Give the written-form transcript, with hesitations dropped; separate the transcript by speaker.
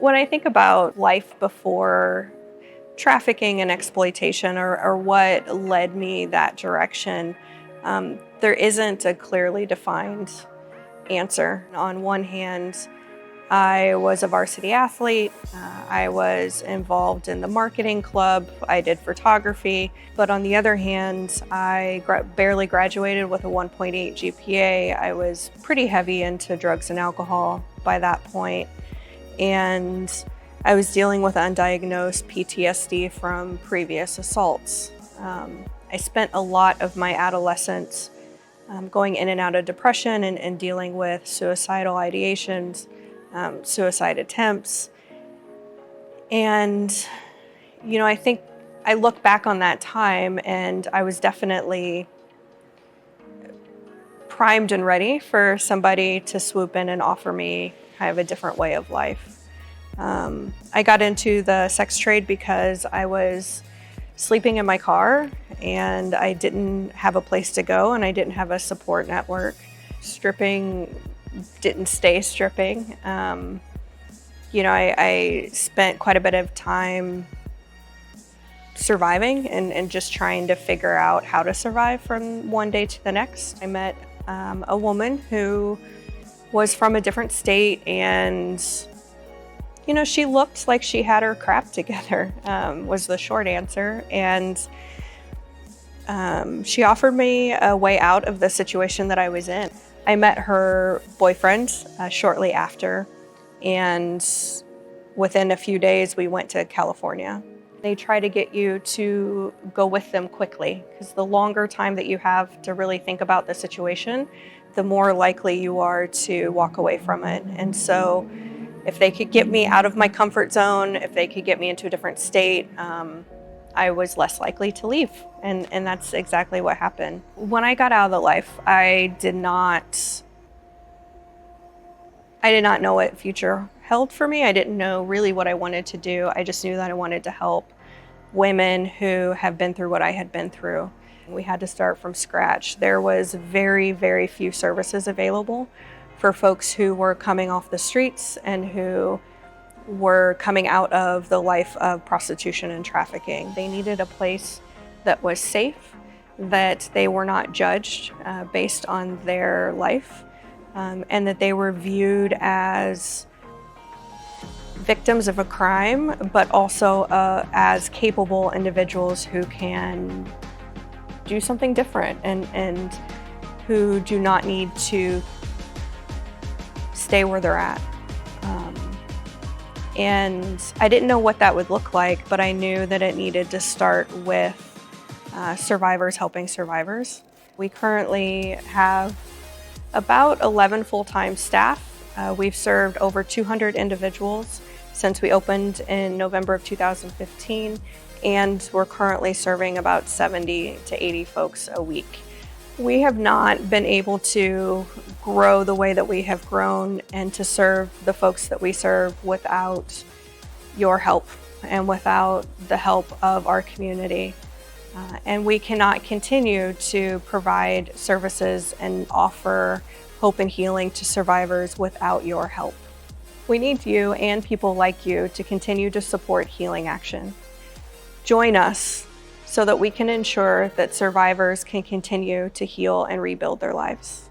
Speaker 1: When I think about life before trafficking and exploitation, or what led me that direction, there isn't a clearly defined answer. On one hand, I was a varsity athlete. I was involved in the marketing club. I did photography. But on the other hand, I barely graduated with a 1.8 GPA. I was pretty heavy into drugs and alcohol by that point. And I was dealing with undiagnosed PTSD from previous assaults. I spent a lot of my adolescence going in and out of depression and dealing with suicidal ideations, suicide attempts. And, I think I look back on that time and I was definitely primed and ready for somebody to swoop in and offer me kind of a different way of life. I got into the sex trade because I was sleeping in my car and I didn't have a place to go and I didn't have a support network. Stripping didn't stay stripping. I spent quite a bit of time surviving and just trying to figure out how to survive from one day to the next. I met a woman who was from a different state, and she looked like she had her crap together, was the short answer. And she offered me a way out of the situation that I was in. I met her boyfriend shortly after, and within a few days we went to California. They try to get you to go with them quickly, because the longer time that you have to really think about the situation, the more likely you are to walk away from it. And so if they could get me out of my comfort zone, if they could get me into a different state, I was less likely to leave. And that's exactly what happened. When I got out of the life, I did not know what future held for me. I didn't know really what I wanted to do. I just knew that I wanted to help women who have been through what I had been through. We had to start from scratch. There was very, very few services available for folks who were coming off the streets and who were coming out of the life of prostitution and trafficking. They needed a place that was safe, that they were not judged based on their life, and that they were viewed as victims of a crime, but also as capable individuals who can do something different and who do not need to stay where they're at. And I didn't know what that would look like, but I knew that it needed to start with survivors helping survivors. We currently have about 11 full-time staff. We've served over 200 individuals since we opened in November of 2015, and we're currently serving about 70 to 80 folks a week. We have not been able to grow the way that we have grown and to serve the folks that we serve without your help and without the help of our community. And we cannot continue to provide services and offer hope and healing to survivors without your help. We need you and people like you to continue to support Healing Action. Join us so that we can ensure that survivors can continue to heal and rebuild their lives.